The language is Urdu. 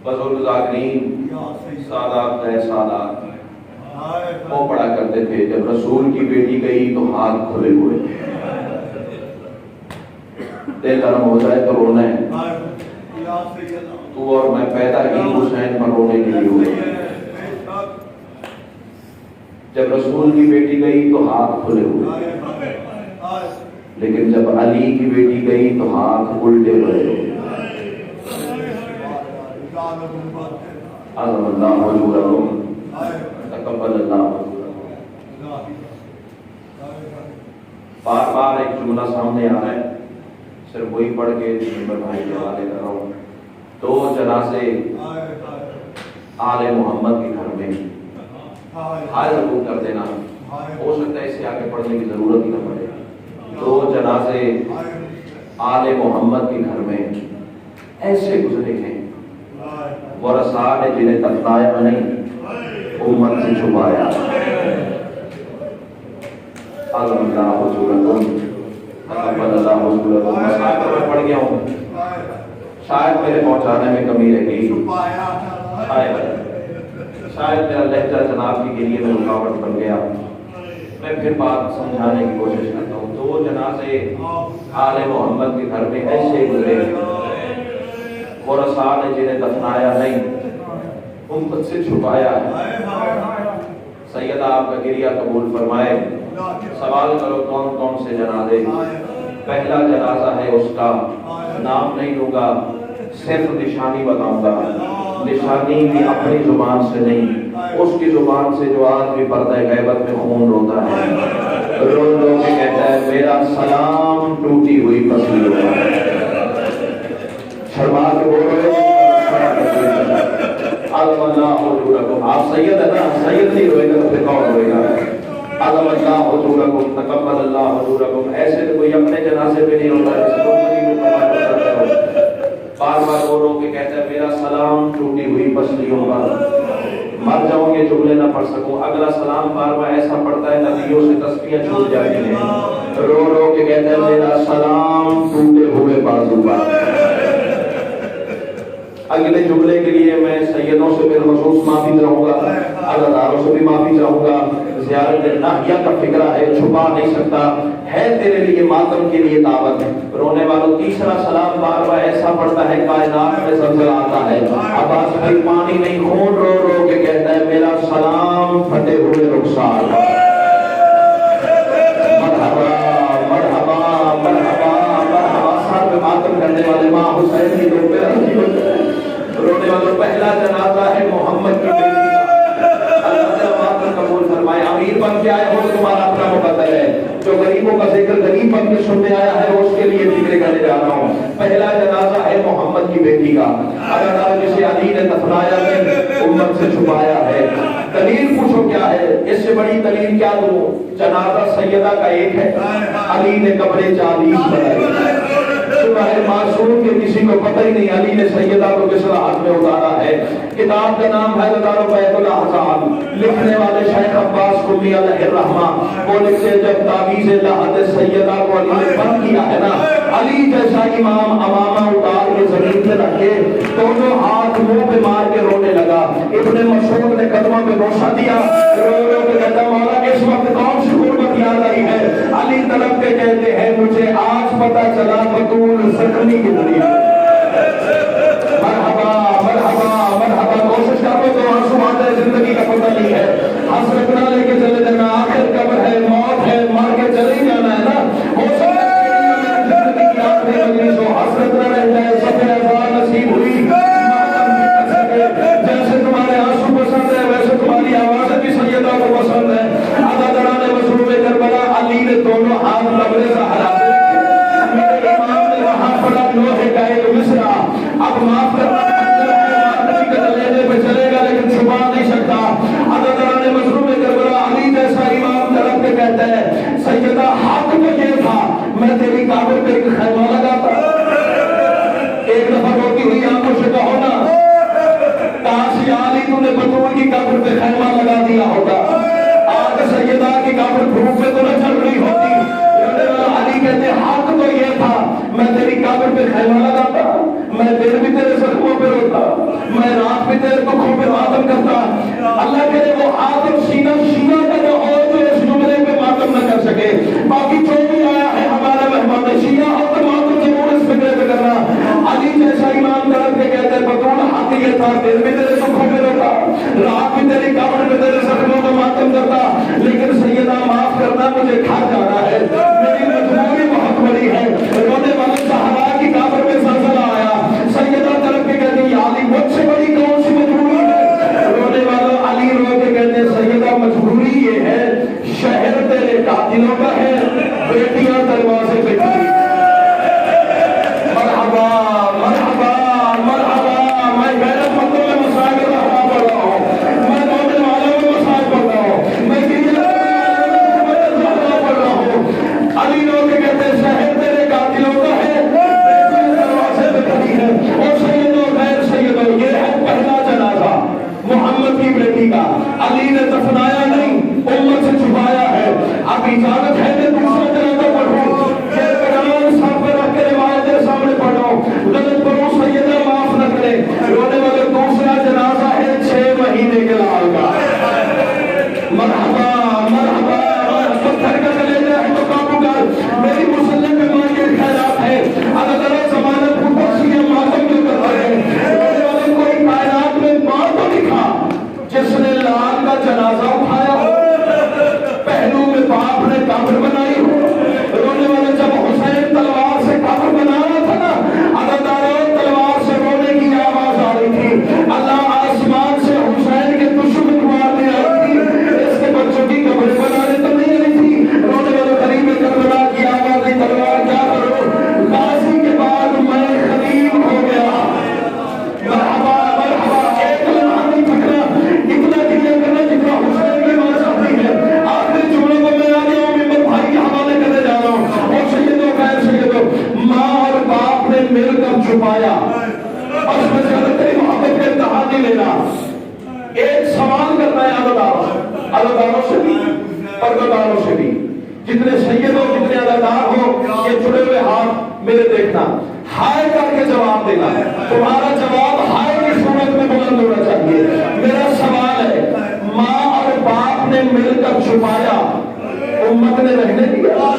بزرگ ذاکرین سادات ہے سادات وہ پڑھا کرتے تھے جب رسول کی بیٹی گئی تو ہاتھ کھلے ہوئے دل گرم ہو جائے تو رونا ہے تو اور میں پیدا ہی حسین پر رونے کے لیے ہوئے جب رسول کی بیٹی گئی تو ہاتھ کھلے ہوئے لیکن جب علی کی بیٹی گئی تو ہاتھ الٹے ہوئے عظم اللہ حضورکم تقبل اللہ حضورکم بار بار ایک جملہ سامنے آ رہا ہے صرف وہی پڑھ کے نمبر بھائی کے حوالے کر رہا ہوں دو جنازے آل محمد کے گھر میں حاضر ضرور کر دینا ہو سکتا ہے اسے آگے پڑھنے کی ضرورت ہی نہ پڑے دو جنازے آل محمد کے گھر میں ایسے گزرے ہیں ورثاء نے جنہیں دفنایا نہیں امت سے چھپایا عظم اللہ حضورکم تقبل اللہ حضورکم مسائل پر میں پڑھ گیا ہوں شاید میرے پہنچانے میں کمی رہ گئی شاید میرا لہجہ جناب کی کے لیے میں رکاوٹ بن گیا میں پھر بات سمجھانے کی کوشش کرتا ہوں دو جنازے آل محمد کے گھر میں ایسے گزرے ورثاء نے جنہیں دفنایا نہیں امت سے چھپایا ہے سیدہ آپ کا گریہ قبول فرمائے سوال کرو کون کون سے جنازے پہلا جنازہ ہے اس کا نام نہیں لوں گا صرف نشانی بتاؤں گا نشانی بھی اپنی زبان سے نہیں اس کی زبان سے جو آج بھی پردہ غیبت میں خون روتا ہے رو رو کے کہتا ہے میرا سلام ٹوٹی ہوئی پسلی ہوتا ہے شرما کے بول رہے عظم اللہ حضورکم آپ سید ہے نا سید نہیں روئے گا تو پھر کون روئے گا عظم اللہ حضورکم تقبل اللہ حضورکم ایسے تو کوئی اپنے جنازے پہ نہیں ہوتا جیسے لوگ نہیں بار بار رو رو کے کہتا ہے میرا سلام ٹوٹی ہوئی پسلیوں پر مر جاؤں یہ جملے نہ پڑھ سکوں اگلا سلام بار بار ایسا پڑتا ہے ندیوں سے تسبیحیں چھوٹ جاتی ہیں رو رو کے کہتا ہے میرا سلام ٹوٹے ہوئے بازو پر اگلے جملے کے لیے میں سیدوں سے بالخصوص معافی چاہوں گا عزاداروں سے بھی معافی چاہوں گا زیارت ناحیہ کا فکرہ ہے چھپا نہیں سکتا ہے تیرے لیے ماتم کے لیے دعوت رونے والوں تیسرا سلام بار بار ایسا پڑتا ہے کائنات میں زلزلہ آتا ہے عباس بھائی پانی نہیں خون رو رو کے کہتا ہے میرا سلام پھٹے ہوئے رخسار مرحبا مرحبا مرحبا مرحبا سر پہ ماتم کرنے والے ماں حسین کی دو پہ رضی ہوتے ہیں رونے والوں پہلا جنازہ ہے محمد کی بیٹی قبول فرمائے امیر بن کے آئے ہو تمہارا اپنا مقدر ہے جو غریبوں کا ذکر غریب بن کے سننے آیا ہے اس کے لیے ذکر کرنے جا رہا ہوں پہلا جنازہ ہے محمد کی بیٹی کا اگر جسے علی نے دفنایا ہے امت سے چھپایا ہے دلیل پوچھو کیا ہے اس سے بڑی دلیل کیا دوں جنازہ سیدہ کا ایک ہے علی نے قبر 40 بنائی سورہ معصوم کے کسی کو پتہ ہی نہیں علی نے سیدہ کو کس راحت میں اتارا ہے کتاب کا نام ہے دار بیت الاحزاب لکھنے والے شیخ عباس قمی علیہ الرحمہ وہ لکھتے جب تعویذ لحد سیدہ کو علی نے بند کیا ہے نا علی جیسا امام امامہ اتار کے زمین پہ رکھ کے دونوں ہاتھ منہ پہ مار کے رونے لگا ابن مسعود نے قدموں پہ بوسہ دیا رو رو کے کہتا مولا اس وقت کون سی قربت یاد آئی ہے علی طلب کے کہتے ہیں مجھے آج پتہ چلا بطول زخمی کی دنیا مرحبا مرحبا مرحبا کوشش کرو تو آنسو آتا ہے زندگی کا پتہ نہیں ہے حسرت نہ لے کے چلے جانا آخر قبر ہے موت ہے مار کے چلے ہی جانا ہے نا ہو سکتا ہے زندگی کی آخری مجلس ہو حسرت نہ رہ جائے سفر ازار نصیب ہوئی جیسے تمہارے آنسو پسند ہے ویسے تمہاری آوازیں بھی سیدہ کو پسند ہے عزاداران مظلوم کربلا علی نے دونوں ہاتھ قبر زہرا پہ میرے امام نے وہاں پڑا لوہے کا ایک مصرع اب معاف کرنا لینے پہ چلے گا لیکن چھپا نہیں سکتا عزاداران مظلوم کربلا علی جیسا امام طرف کے کہتا ہے سیدہ حق تو یہ تھا میں تیری قبر پہ ایک خیمہ لگاتا ایک دفعہ روتی ہوئی آنکھوں سے کہو نا کاش یا علی تو نے بطول کی قبر پہ خیمہ لگا دیا ہوتا آج سیدہ کی قبر دھوپ پہ تو نہ چل رہی ہوتی علی کہتے حق تو یہ تھا میں تیری قبر پہ خیمہ لگاتا میں دن بھی تیرے زخموں پہ روتا، میں رات بھی تیرے دکھوں پہ ماتم کرتا۔ اللہ کرے وہ آدم سینہ شیعہ کا جو ہو جو اس جملے پہ ماتم نہ کر سکے۔ باقی جو بھی آیا ہے ہمارا مہمان شیعہ ہو تو ماتم ضرور اس فکرے پہ کرنا۔ علی جیسا ایمان دار کے کہتے ہیں بطول ہاتھی یہ تھا، دن بھی تیرے دکھوں پہ روتا، رات بھی تیری قبر میں تیرے زخموں پہ ماتم کرتا، لیکن سیدہ معاف کرنا مجھے گھر جانا ہے، میری مجبوری بہت بڑی ہے۔ رونے والے صحابہ کی قبر میں زلزلہ آیا، سیدہ طرف کے کہتے ہیں علی مجھ سے بڑی کون سی مجبوری ہے؟ رونے والے علی رو کے کہتے ہیں سیدہ مجبوری یہ ہے شہر تیرے قاتلوں کا ہے، بیٹیاں دروازے پہ کھڑی۔ مرحبا مرحبا مرحبا، میں غیرت مندوں میں مسائل رہا پڑھ رہا ہوں، میں رونے والوں میں مسائل پڑھ رہا ہوں، میں پڑھ رہا ہوں۔ علی رو کے کہتے ہیں شہر تیرے قاتلوں کا ہے، بیٹیاں دروازے پہ کھڑی ہے۔ اور سیدوں غیر سیدوں یہ ہے پہلا جنازہ محمد کی بیٹی کا، علی نے دفنایا نہیں، امت سے چھپایا ہے۔ اب اجازت ہے کہ دوسرا جنازہ پڑھوں، یہ قرآن سر پہ رکھ کے روایت کے سامنے پڑھو، غلط پڑھوں سیدہ معاف نہ کرے۔ رونے والے دوسرا جنازہ ہے 6 مہینے کے لال کا۔ مرحبا مرحبا، پتھر کا کلیجہ ہے تو قابو کر، میری مسلم پہ ماں کے خیرات ہے، اللہ تعالیٰ زمانت کو بخشی ہے، ماتم جو کر رہے ہیں۔ رونے والے کوئی کائنات میں ماں تو دکھا جس نے لال کا جنازہ اٹھایا ہو، پہلو میں باپ نے قبر بنائی ہو۔ رونے والے جب حسین تلوار سے قبر بنا رہا تھا نا، اللہ تعالیٰ تلوار سے رونے کی آواز آ رہی تھی، اللہ آسمان سے حسین کے دشمن کو مارنے آئی تھی، اس کے بچوں کی قبریں بنانے تو نہیں آئی تھی۔ رونے والے قریب کربلا کی آواز آئی تلوار کیا کرو، غازی کے بعد میں خلیل ہو گیا۔ مرحبا مرحبا، ایک لمحہ نہیں پکڑا، اتنا کلیئر کرنا جتنا حسین کی بات چاہتی ہے۔ آخری جملوں کو میں آ گیا ہوں، ممبر بھائی کے حوالے کرنے جا رہا ہوں۔ اور سیدوں غیر سیدوں، ماں اور باپ نے مل کر چھپایا، اور اس میں سے تیری محبت کا امتحان نہیں لینا۔ ایک سوال کرنا ہے عزاداروں سے بھی، پرداداروں سے بھی، جتنے سید ہو جتنے عزادار ہو، یہ جڑے ہوئے ہاتھ میرے دیکھنا، ہائے کر کے جواب دینا۔ تمہارا جواب ہائے کی صورت میں بلند ہونا چاہیے۔ میرا سوال ہے، ماں اور باپ نے مل کر چھپایا، امت نے رہنے دیا؟